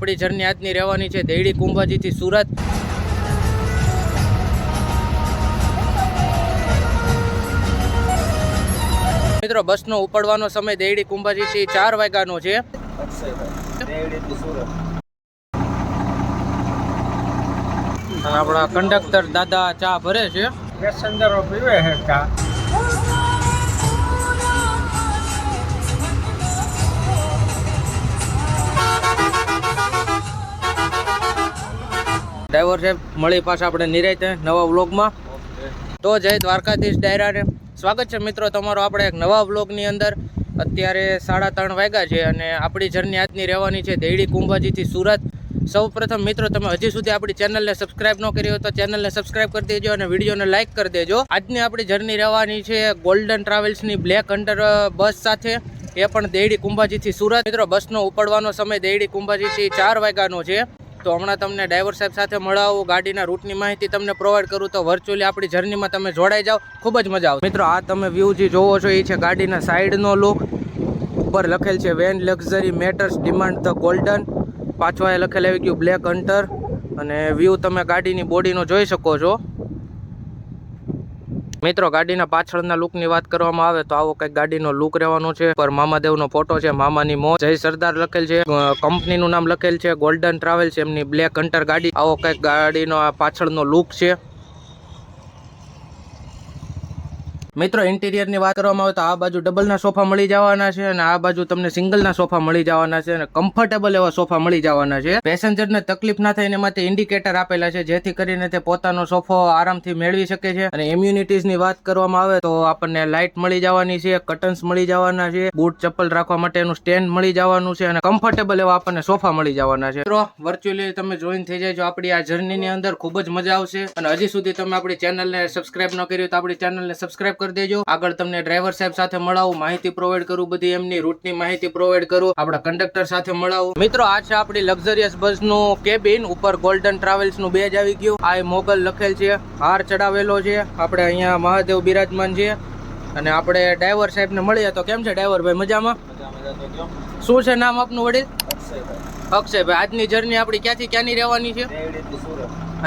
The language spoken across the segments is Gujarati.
આપણી જર્ની આજની રહેવાની છે દેડી કુંભાજીથી સુરત। મિત્રો બસનો ઉપડવાનો સમય દેડી કુંભાજીથી 4 વાગ્યાનો છે। આપણા કંડક્ટર દાદા ચા ભરે છે, પેસેન્જરો પીવે છે ચા। ડ્રાઈવર સાહેબ મળી પાછા આપણે નિરાંતે નવા વ્લોગમાં। તો જય દ્વારકાધીશ ડાયરાને સ્વાગત છે મિત્રો તમારો આપણે એક નવા વ્લોગની અંદર। અત્યારે 3:30 વાગ્યા છે અને આપણી જર્ની આજની રહેવાની છે દેડી કુંભાજીથી સુરત। સૌપ્રથમ મિત્રો તમે હજી સુધી આપણી ચેનલને સબસ્ક્રાઇબ ન કરી હોય તો ચેનલને સબસ્ક્રાઇબ કરી દેજો અને વિડીયોને લાઇક કરી દેજો। આજની આપણી જર્ની રહેવાની છે ગોલ્ડન ટ્રાવેલ્સની બ્લેક હન્ટર બસ સાથે, એ પણ દેડી કુંભાજીથી સુરત। મિત્રો બસનો ઉપડવાનો સમય દેડી કુંભાજીથી 4 વાગ્યાનો છે। તો હમણાં તમને ડ્રાઈવર સાહેબ સાથે મળાવું, ગાડીના રૂટની માહિતી તમને પ્રોવાઈડ કરું તો વર્ચ્યુઅલી આપણી જર્નીમાં તમે જોડાઈ જાઓ, ખૂબ જ મજા આવે। મિત્રો આ તમે વ્યૂ જે જોવો છો એ છે ગાડીના સાઈડનો લુક। ઉપર લખેલ છે when luxury matters demand the golden, પાછો એ લખેલ આવી ગયું બ્લેક હન્ટર, અને વ્યૂ તમે ગાડીની બોડીનો જોઈ શકો છો। મિત્રો ગાડીના પાછળના લુકની વાત કરવામાં આવે તો આવો કંઈક ગાડીનો લુક રહેવાનો છે। પર મામાદેવનો ફોટો છે, મામાની મોજ, જય સરદાર લખેલ છે, કંપનીનું નામ લખેલ છે ગોલ્ડન ટ્રાવેલ્સ, એમની બ્લેક હન્ટર ગાડી। આવો કંઈક ગાડીનો પાછળનો લુક છે। મિત્રો ઇન્ટિરિયરની વાત કરવામાં આવે તો આ બાજુ ડબલના સોફા મળી જવાના છે અને આ બાજુ તમને સિંગલના સોફા મળી જવાના છે અને કમ્ફર્ટેબલ એવા સોફા મળી જવાના છે। પેસેન્જરને તકલીફ ના થાય એના માટે ઇન્ડિકેટર આપેલા છે જેથી કરીને તે પોતાનો સોફો આરામથી મેળવી શકે છે। અને ઇમ્યુનિટીઝની વાત કરવામાં આવે તો આપણને લાઇટ મળી જવાની છે, કર્ટન્સ મળી જવાના છે, બૂટ ચપ્પલ રાખવા માટેનું સ્ટેન્ડ મળી જવાનું છે અને કમ્ફર્ટેબલ એવા આપણને સોફા મળી જવાના છે। મિત્રો વર્ચ્યુઅલી તમે જોઈન થઈ જાય આપણી આ જર્નીની અંદર, ખૂબ જ મજા આવશે। અને હજી સુધી તમે આપણી ચેનલને સબસ્ક્રાઇબ ન કરી તો આપણી ચેનલને સબસ્ક્રાઇબ કરી દેજો। આગળ તમને ડ્રાઈવર સાહેબ સાથે મળાવું, માહિતી પ્રોવાઈડ કરું, બધી એમની રૂટની માહિતી પ્રોવાઈડ કરું, આપણા કંડક્ટર સાથે મળાવું। મિત્રો આ છે આપણી લક્ઝરિયસ બસનું કેબિન, ઉપર ગોલ્ડન ટ્રાવેલ્સ નું બેજ આવી ગયું, આ મોગલ લખેલ છે, હાર ચડાવેલો છે, આપણે અહીંયા મહાદેવ બિરાજમાન છે। અને આપણે ડ્રાઈવર સાહેબ ને મળીએ તો કેમ છે ડ્રાઈવર ભાઈ? મજામાં? શું છે નામ આપનું વડીલ? અક્ષયભાઈ। આજની જર્ની આપણી ક્યાંથી ક્યાંની રહેવાની છે?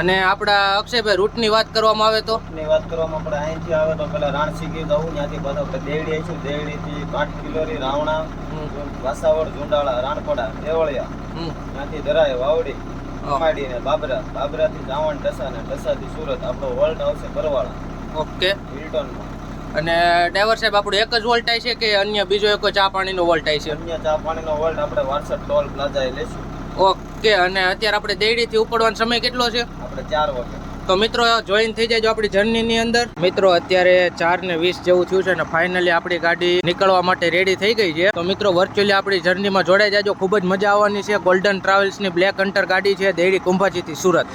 અને આપણા અક્ષયભાઈ રૂટની વાત કરવામાં આવે તો આપણે અહીંથી આવે તો પેલા રાણસીગી જવું, ત્યાંથી પાછા આપણે દેવડી આવીશું, દેવડીથી 5 કિલોરી રાવણા, વાસાવડ, ઝુંડાળા, રાણપડા, દેવળિયા, ત્યાંથી દરાય, વાવડી, અમાડી ને બાબરા, બાબરાથી જાવણ, ડસા ને ડસાથી સુરત, આપણો વોલ્ટ આવશે કરવાળા। ઓકે હિલ્ટનમાં। અને ડ્રાઈવર સાહેબ આપણું એક જ વોલ્ટ છે કે અન્ય બીજો એક ચા પાણીનો વોલ્ટ છે? અન્ય ચા પાણીનો વોલ્ટ આપણે વારસદ ટોલ પ્લાઝા એ લેશું। ઓકે। અને અત્યારે આપણે દેડીથી ઉપડવાનો સમય કેટલો છે? આપણે 4 વાગે। તો મિત્રો જોઈન થઈ જાય આપણી જર્નીની અંદર। મિત્રો અત્યારે 4:20 જેવું થયું છે અને ફાઇનલી આપણી ગાડી નીકળવા માટે રેડી થઈ ગઈ છે। તો મિત્રો વર્ચ્યુઅલી આપણી જર્નીમાં જોડાઈ જાજો, ખૂબ જ મજા આવવાની છે। ગોલ્ડન ટ્રાવેલ્સની બ્લેક હન્ટર ગાડી છે દેડી કુંભાજીથી સુરત।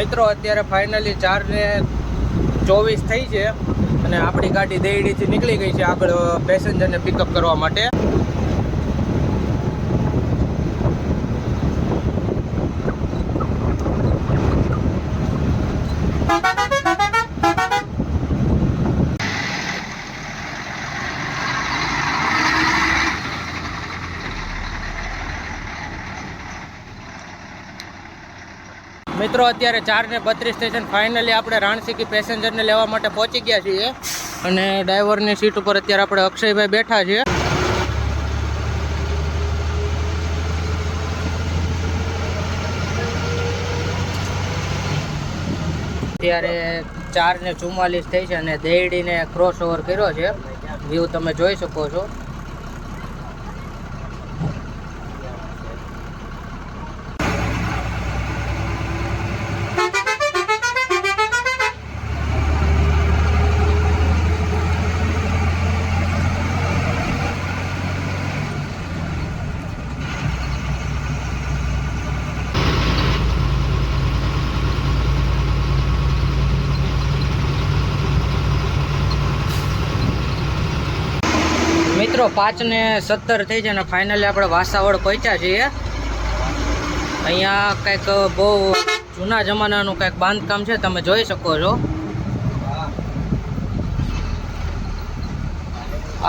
મિત્રો અત્યારે ફાઇનલી 4:24 થઈ છે અને આપણી ગાડી દેડીથી નીકળી ગઈ છે આગળ પેસેન્જરને પિકઅપ કરવા માટે। મિત્રો અત્યારે 4:32 થઈ છે, ફાઇનલી આપણે રાણસીકી પેસેન્જરને લેવા માટે પહોંચી ગયા છીએ અને ડ્રાઈવરની સીટ ઉપર અત્યારે આપણે અક્ષયભાઈ બેઠા છે। અત્યારે 4:44 થઈ છે અને દેડીને ક્રોસ ઓવર કર્યો છે, વ્યૂ તમે જોઈ શકો છો। મિત્રો 5:17 થઈ છે અને ફાઇનલી આપણે વાસાવડ પહોંચ્યા છીએ. અહીંયા કંઈક બહુ જૂના જમાનાનું કંઈક બાંધકામ છે, તમે જોઈ શકો છો.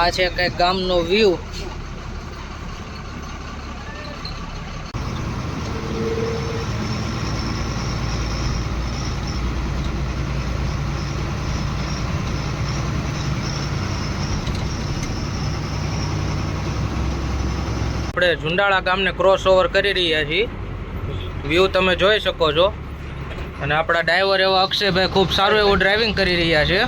આ છે કંઈક ગામનો વ્યૂ. આપણે ઝુંડાળા ગામને ક્રોસ ઓવર કરી રહ્યા છીએ. વ્યૂ તમે જોઈ શકો છો. અને આપણા ડ્રાઈવર એવા અક્ષયભાઈ ખૂબ સારું એવું ડ્રાઇવિંગ કરી રહ્યા છે.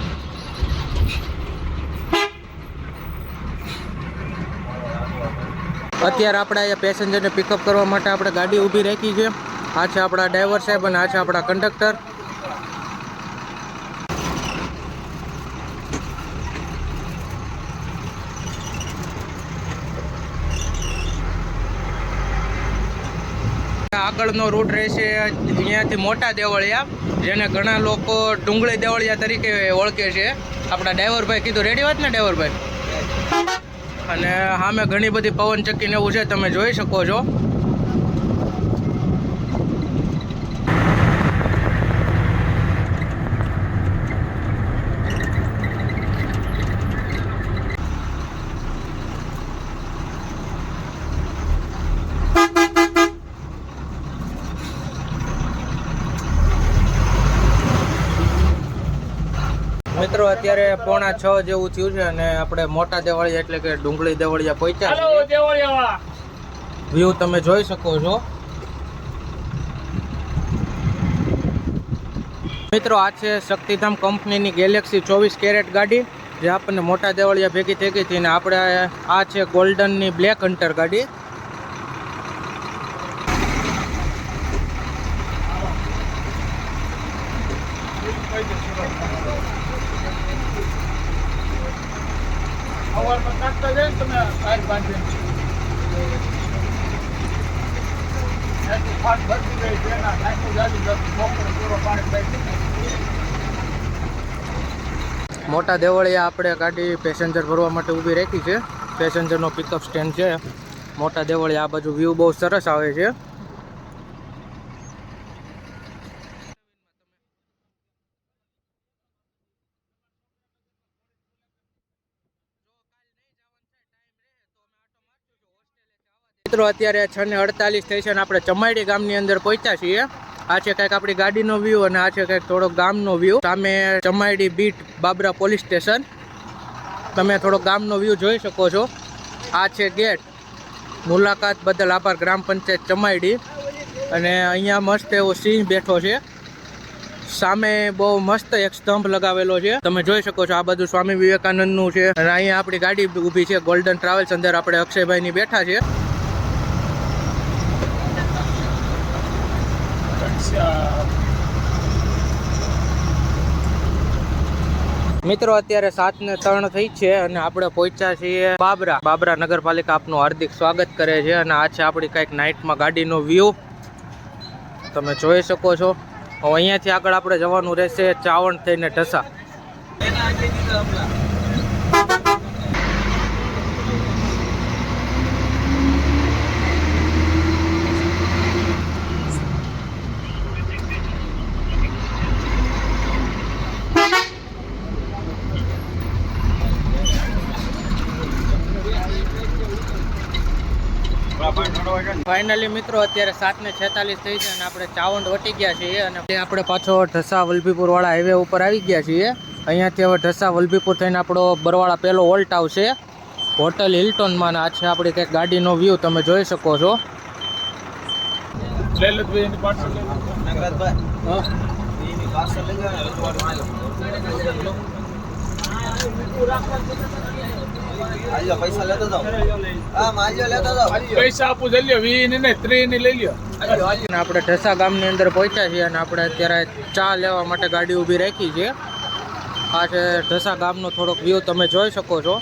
અત્યારે આપણે અહીંયા પેસેન્જરને પિકઅપ કરવા માટે આપણે ગાડી ઊભી રાખી છે. આ છે આપણા ડ્રાઈવર સાહેબ અને આ છે આપણા કંડક્ટર. આગળનો રૂટ રહેશે અહીંયાથી મોટા દેવળિયા, જેને ઘણા લોકો ડુંગળી દેવળિયા તરીકે ઓળખે છે. આપણા ડ્રાઈવરભાઈ કીધું રેડી વાત ને ડ્રાઈવરભાઈ. અને સામે ઘણી બધી પવનચક્કી ને એવું છે, તમે જોઈ શકો છો. મિત્રો અત્યારે 5:45 જેવું થયું છે અને આપણે મોટા દેવળિયા એટલે કે ડુંગળી દેવળિયા પહોંચ્યા છીએ. વ્યૂ તમે જોઈ શકો છો. મિત્રો આ છે શક્તિધામ કંપનીની ગેલેક્સી 24 કેરેટ ગાડી, જે આપણને મોટા દેવળિયા ભેગી થઈ ગઈ હતી. અને આપણે આ છે ગોલ્ડનની બ્લેક હન્ટર ગાડી. મોટા દેવળિયા આપણે ગાડી પેસેન્જર ભરવા માટે ઊભી રાખી છે. પેસેન્જરનો પિકઅપ સ્ટેન્ડ છે મોટા દેવળિયા. આ બાજુ વ્યૂ બહુ સરસ આવે છે. મિત્રો અત્યારે 6:48 થઈ છે અને આપણે ચમાયડી ગામની અંદર પહોંચ્યા છીએ. આ છે કંઈક આપણી ગાડીનો વ્યૂ અને આ છે કંઈક થોડો ગામનો વ્યૂ. સામે ચમાયડી બીટ બાબરા પોલીસ સ્ટેશન. તમે થોડો ગામનો વ્યૂ જોઈ શકો છો. આ છે ગેટ. મુલાકાત બદલ આભાર ગ્રામ પંચાયત ચમાયડી. અને અહીંયા મસ્ત એવો સિંહ બેઠો છે. સામે બહુ મસ્ત એક સ્તંભ લગાવેલો છે, તમે જોઈ શકો છો. આ બધું સ્વામી વિવેકાનંદનું છે. અને અહીંયા આપણી ગાડી ઊભી છે ગોલ્ડન ટ્રાવેલ્સ. અંદર આપણે અક્ષયભાઈની બેઠા છે. મિત્રો અત્યારે 7:03 થઈ છે અને આપણે પહોંચ્યા છીએ બાબરા નગરપાલિકા. આપનું હાર્દિક સ્વાગત કરે છે. અને આ છે આપણી કંઈક નાઇટમાં ગાડીનો વ્યૂ, તમે જોઈ શકો છો. હવે અહીંયાથી આગળ આપણે જવાનું રહેશે ચાવણ થઈને ઢસા. ફાઇનલી મિત્રો અત્યારે 7:46 થઈ છે અને આપણે ચાવંડ વટી ગયા છીએ. અને આપણે પાછો ઢસા વલભીપુર વાળા હાઈવે ઉપર આવી ગયા છીએ. અહીંયાથી હવે ઢસા વલભીપુર થઈને આપણો બરવાળા પહેલો હોલ્ટ આવશે હોટલ હિલ્ટોનમાં. આ છે આપણી કંઈક ગાડીનો વ્યૂ, તમે જોઈ શકો છો. પૈસા લેતો જાવ. હા માલ્યો લેતો જાવ. પૈસા આપું જઈ લ્યો 20 ને 30 ની લઈ લ્યો. આપણે ઢસા ગામની અંદર પહોંચ્યા છીએ અને આપણે અત્યારે ચા લેવા માટે ગાડી ઊભી રાખી છે. આ છે ઢસા ગામનો થોડોક વ્યૂ, તમે જોઈ શકો છો.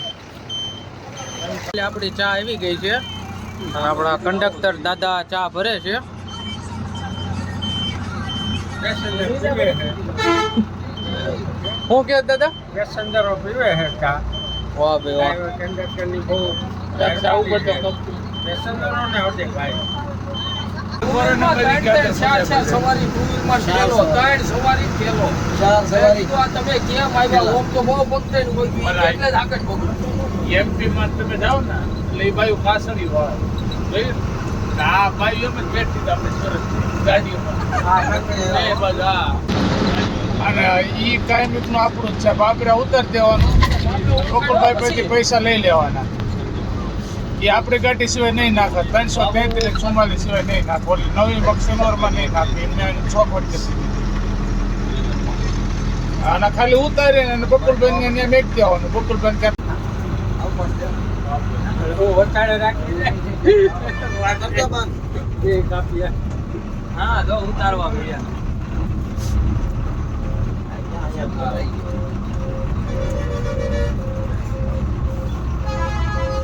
આપણી ચા આવી ગઈ છે. આપણા કંડક્ટર દાદા ચા ભરે છે. શું કહો દાદા? પેસેન્જરો પીવે છે ચા. વાહ ભાઈ વાહ. કંડક્ટરની બહુ આવું બધું કંપની પેસેન્જરોને આવડે ભાઈ સવારી ટુ વ્હીલમાં થયેલો, 3 સવારી થયેલો. તો આ તમે કેમ આવ્યા? ઓમ તો બહુ પકડે ને કોઈ બી એટલે જ આગળ પકડો. એમપી માં તમે જાઓ ને એટલે એ બાજુ કાસડી વાળા જોયું ને? આ બાજુ એમ જ બેઠી હતી આપણે સુરત ગાડીઓમાં એ બાજુ હા. અને ઈ કાયમિક નું આપણું જ છે બાબરા ઉતાર દેવાનું ગોકુળભાઈ પછી પૈસા લઈ લેવાના એ આપણી ગાડી સિવાય નહીં નાખે 333 સિવાય નહીં નાખે ઓલી નવી બક્સનોરમાં નહીં નાખે એમને ચોખવટ કરી અને ખાલી ઉતારીને અને બકુલભાઈ ને ત્યાં મેક દેવાનું બકુલભાઈ ત્યાં હા તો ઉતારવા મળ્યા.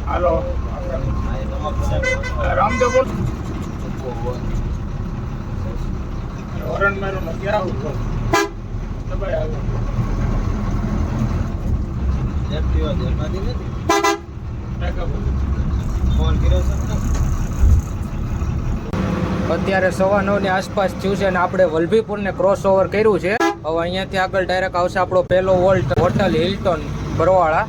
હાલો રામદેવ બોલ હોરન મારો નથી આવું તો દબાઈ આવ્યો એક્ટિવા દેખાતી નથી. ટાકા બોલ ફોન કર્યો છે ને? અત્યારે 9:15 ની આસપાસ થયું છે અને આપણે વલભીપુરને ક્રોસ ઓવર કર્યું છે. હવે અહીંયાથી આગળ ડાયરેક્ટ આવશે આપણો પહેલો વોલ્ટ હોટલ હિલ્ટન બરવાળા.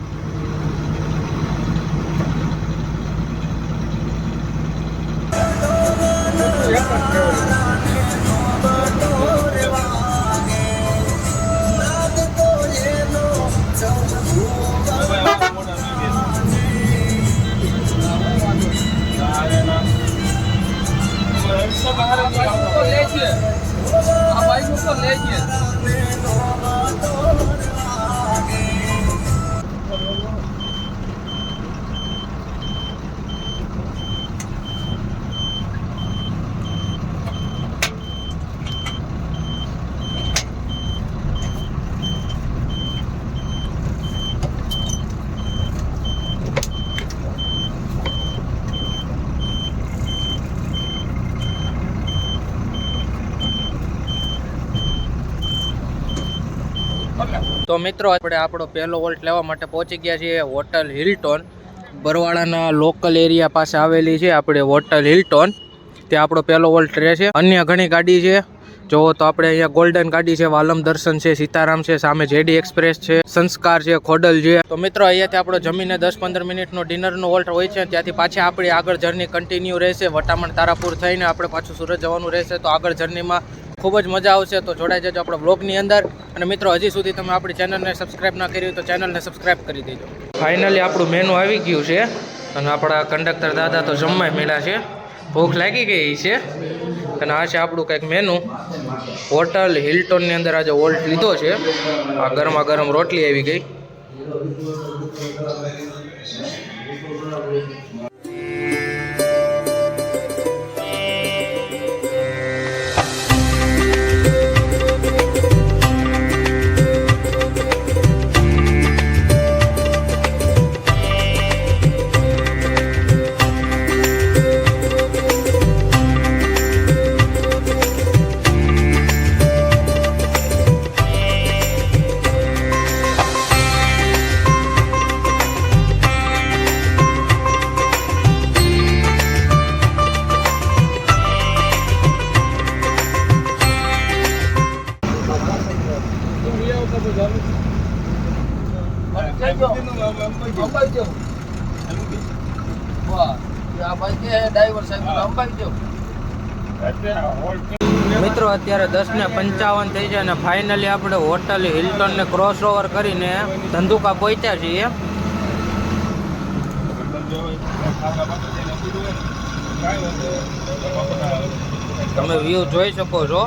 આ બાઈક ઉપર લઈ ગયા. તો મિત્રો આપણે આપણો પહેલો વોલ્ટ લેવા માટે પહોંચી ગયા છીએ હોટલ હિલ્ટન બરવાળાના લોકલ એરિયા પાસે આવેલી છે આપણે હોટલ હિલ્ટન. ત્યાં આપણો પહેલો વોલ્ટ રહે છે. અન્ય ઘણી ગાડી છે જોવો તો આપણે અહીંયા ગોલ્ડન ગાડી છે, વાલમ દર્શન છે, સીતારામ છે, સામે જેડી એક્સપ્રેસ છે, સંસ્કાર છે, ખોડલ છે. તો મિત્રો અહીંયાથી આપણો જમીને 10-15 મિનિટનો ડિનરનો વોલ્ટ હોય છે. ત્યાંથી પાછી આપણી આગળ જર્ની કન્ટિન્યુ રહેશે. વટામણ તારાપુર થઈને આપણે પાછું સુરત જવાનું રહેશે. તો આગળ જર્નીમાં ખૂબ જ મજા આવશે. તો જોડાઈ જજો આપણા બ્લોગની અંદર. અને મિત્રો હજી સુધી તમે આપણી ચેનલને સબસ્ક્રાઇબ ના કરી હોય તો ચેનલને સબસ્ક્રાઇબ કરી દેજો. ફાઇનલી આપણું મેનુ આવી ગયું છે અને આપણા કંડક્ટર દાદા તો જમવા મળ્યા છે. ભૂખ લાગી ગઈ છે અને આ છે આપણું કંઈક મેનુ. હોટલ હિલ્ટનની અંદર આજે વોલ્ટ લીધો છે. આ ગરમા ગરમ રોટલી આવી ગઈ. મિત્રો અત્યારે 10:55 થઈ છે અને ફાઇનલી આપણે હોટલ હિલ્ટન ને ક્રોસ ઓવર કરીને ધંધુકા પહોંચ્યા છીએ. તમે વ્યૂ જોઈ શકો છો.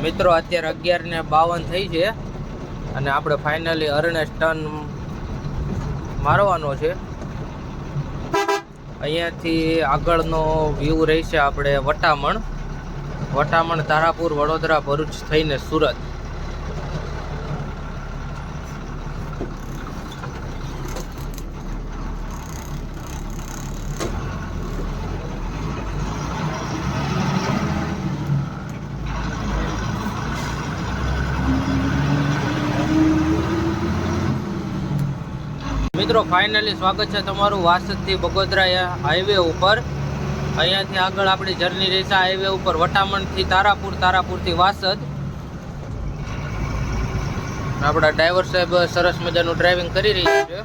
મિત્રો અત્યારે 11:52 થઈ છે અને આપણે ફાઇનલી અરણેજ ટર્ન મારવાનો છે. અહીંયાથી આગળનો વ્યૂ રહેશે આપણે વટામણ તારાપુર વડોદરા ભરૂચ થઈને સુરત. મિત્રો ફાઇનલી સ્વાગત છે તમારું વાસદથી બગોદરા હાઈવે ઉપર. અહીંયાથી આગળ આપણી જર્ની રહેશે હાઈવે ઉપર વટામણથી તારાપુર, તારાપુરથી વાસદ. આપણા ડ્રાઈવર સાહેબ સરસ મજાનું ડ્રાઇવિંગ કરી રહ્યા છે.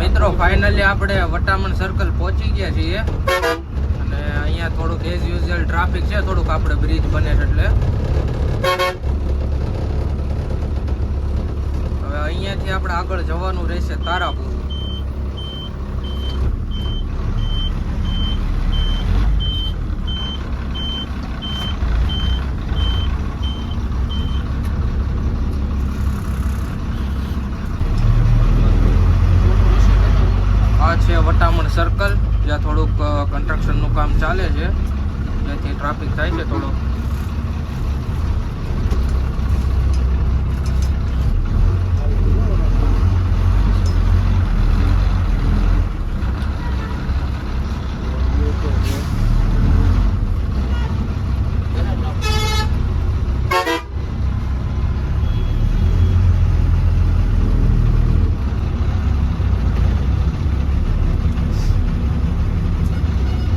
મિત્રો ફાઇનલી આપણે વટામણ સર્કલ પહોંચી ગયા છીએ અને અહીંયા થોડુંક એઝ યુઝ્યુઅલ ટ્રાફિક છે, થોડુંક આપણે બ્રિજ બને છે એટલે. હવે અહીંયાથી આપણે આગળ જવાનું રહેશે તારાપુર. છે વટામણ સર્કલ, જ્યાં થોડુંક કન્સ્ટ્રક્શનનું કામ ચાલે છે, જેથી ટ્રાફિક થાય છે થોડુંક.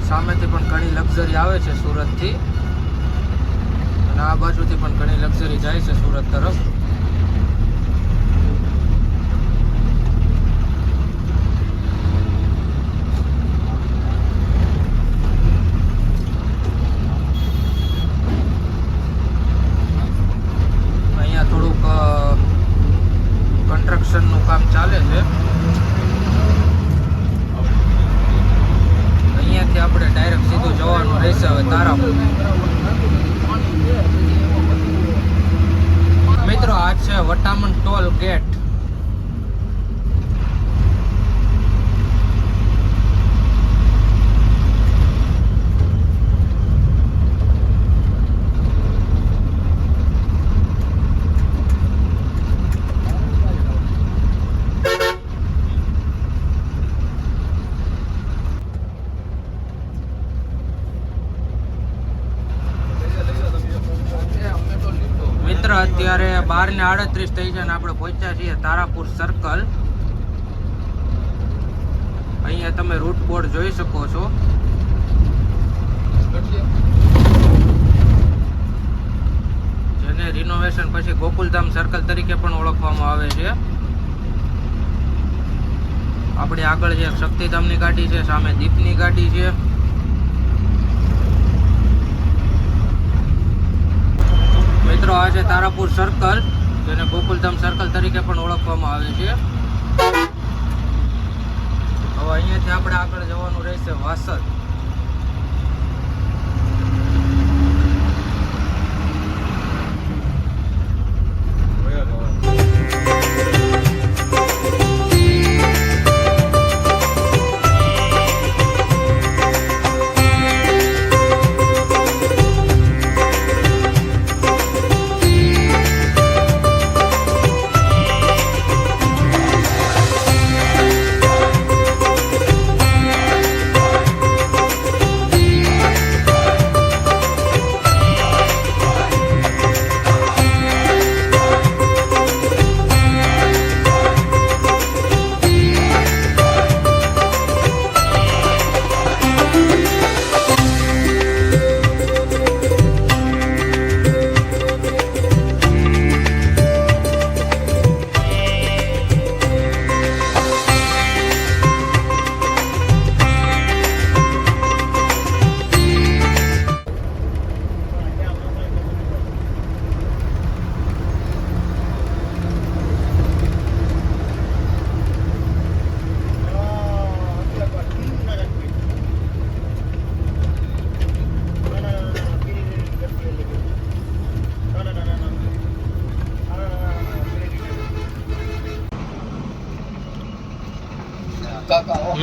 સામેથી પણ ઘણી લક્ઝરી આવે છે સુરતથી અને આ બાજુથી પણ ઘણી લક્ઝરી જાય છે સુરત તરફ. અહીંયા થોડુંક કન્સ્ટ્રક્શનનું કામ ચાલે છે. અહીંયાથી આપણે ડાયરેક્ટ સીધું જવાનું રહેશે હવે તારાપુર. મિત્રો આ છે વટામણ ટોલ ગેટ. અત્યારે 12:38 થઈ છે અને આપણે પહોંચ્યા છીએ તારાપુર સર્કલ. અહીંયા તમે રૂટ બોર્ડ જોઈ શકો છો. જેને રિનોવેશન પછી ગોકુલધામ સર્કલ તરીકે પણ ઓળખવામાં આવે છે. આપણી આગળ જે શક્તિધામની ગાડી છે, સામે દીપની ગાડી છે. આ છે તારાપુર સર્કલ, જેને ગોકુલધામ સર્કલ તરીકે પણ ઓળખવામાં આવે છે. હવે અહીંયાથી આપણે આગળ જવાનું રહેશે વાસદ.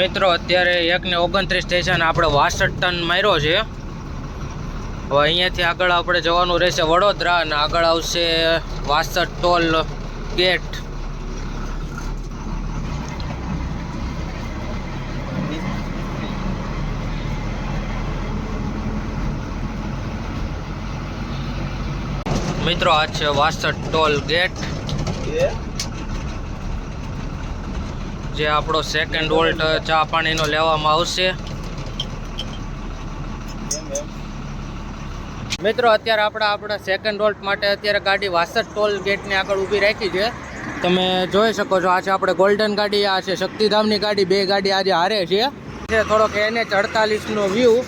મિત્રો અત્યારે 1:29 સ્ટેશન આપણે 62 ટન માર્યો છે. હવે અહીંયાથી આગળ આપણે જવાનું રહેશે વડોદરા અને આગળ આવશે વાસદ ટોલ ગેટ. મિત્રો આ છે વાસદ ટોલ ગેટ, જે આપણો સેકન્ડ વોલ્ટ ચા પાણીનો લેવામાં આવશે. મિત્રો અત્યારે આપણા સેકન્ડ વોલ્ટ માટે અત્યારે ગાડી વાસદ ટોલ ગેટની આગળ ઊભી રાખી છે. તમે જોઈ શકો છો, આ છે આપણે ગોલ્ડન ગાડી, આ છે શક્તિધામની ગાડી. બે ગાડી આજે હારે છે. થોડોક NH48 નો વ્યૂ.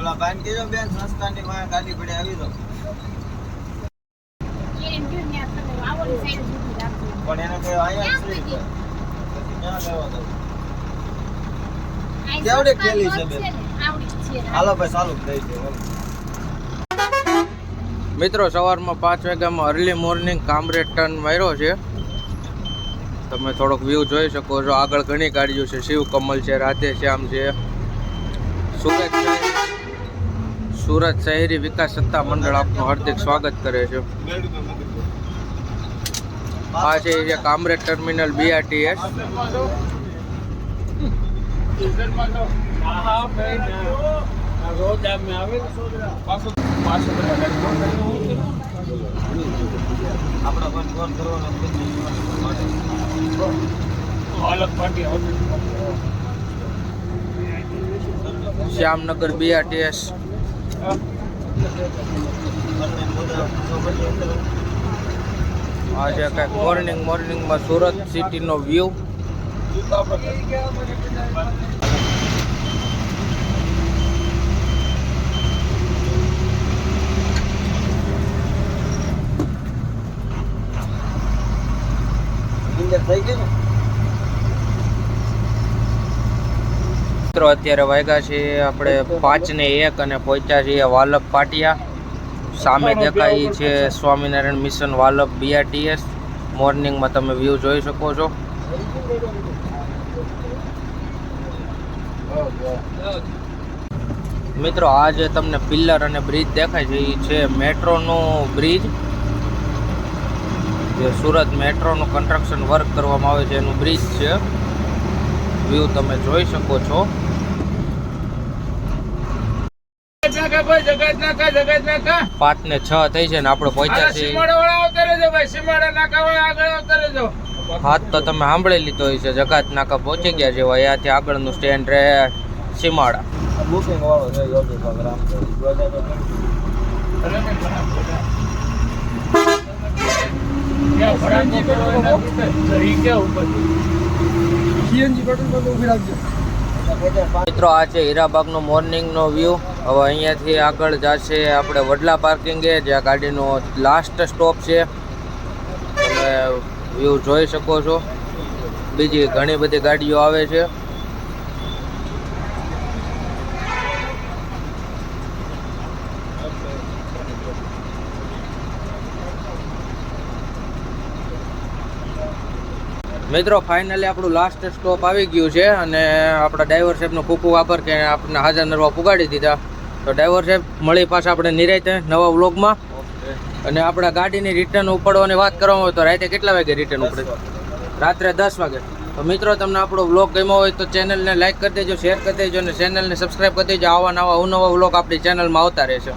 ઓલા ભાઈને કીધું બેન સંસ્થાની માં ગાડી પડી આવી દો, પણ એને કે અહીંયા જ છે, પછી ક્યાં લેવા દો? કેવડી ખેલી છે બેન? હાલો ભાઈ ચાલુ થઈ ગયું. મિત્રો સવારમાં 5 વાગ્યામાં અર્લી મોર્નિંગ કામરેજ ટર્ન માર્યો છે. તમે થોડોક વ્યૂ જોઈ શકો છો. આગળ ઘણી ગાડીઓ છે. શિવ કમલ છે, રાધે શ્યામ છે, સુરત શહેરી વિકાસ સત્તા મંડળ આપનું હાર્દિક સ્વાગત કરે છે. આ છે એ કામરેજ ટર્મિનલ BRTS. આપણા પર ફોન કરવાનો શ્યામનગર BRTS. આજે કંઈક મોર્નિંગમાં સુરત સિટીનો વ્યૂ. મિત્રો અત્યારે વાગ્યા છે આપણે 5:01 અને પહોંચ્યા છીએ વાલક પાટિયા. સામે દેખાય ઈ છે સ્વામિનારાયણ મિશન વાલક BRTS. મોર્નિંગમાં તમે વ્યૂ જોઈ શકો છો. મિત્રો આ જે તમને પિલ્લર અને બ્રિજ દેખાય છે એ છે મેટ્રોનું બ્રિજ, જે સુરત મેટ્રોનું કન્સ્ટ્રક્શન વર્ક કરવામાં આવે છે એનું બ્રિજ છે. વ્યૂ તમે જોઈ શકો છો. જગત નાકા 5:06 થઈ છે ને આપણે પહોંચ્યા છીએ. સીમાડા વાળા આવતા રહેજો ભાઈ, સીમાડા નાકા વાળા આગળ આવતા રહેજો. હાથ તો તમે સાંભળી લીધો હોય છે. જકાત નાકા પહોંચી ગયા છે. અહીંયાથી આગળનું સ્ટેન્ડ રહે સીમાડા. બુકિંગ વાળો છે યોગી પ્રોગ્રામ છે. ક્યાં ભડાકો કરો એના કરતા ઈ કેવું બધું. મિત્રો આ છે હીરાબાગનો મોર્નિંગનો વ્યૂ. હવે અહીંયાથી આગળ જશે આપણે વડલા પાર્કિંગે, જ્યાં ગાડીનો લાસ્ટ સ્ટોપ છે. તમે વ્યૂ જોઈ શકો છો. બીજી ઘણી બધી ગાડીઓ આવે છે. મિત્રો ફાઇનલી આપણું લાસ્ટ સ્ટોપ આવી ગયું છે અને આપણા ડ્રાઈવર સાહેબનો ખૂબ ખૂબ આભાર કે આપણને હાજર નરવા પુગાડી દીધા. તો ડ્રાઈવર સાહેબ મળી પાછા આપણે નિરાંતે નવા વ્લોગમાં. અને આપણા ગાડીની રિટર્ન ઉપાડવાની વાત કરવામાં હોય તો રાતે કેટલા વાગે રિટર્ન ઉપડે? રાત્રે 10 વાગે. તો મિત્રો તમને આપણો વ્લોગ ગમ્યો હોય તો ચેનલને લાઈક કરી દેજો, શેર કરી દેજો અને ચેનલને સબસ્ક્રાઈબ કરી દેજો. આવા નવા અવનવા વ્લોગ આપણી ચેનલમાં આવતા રહેશે.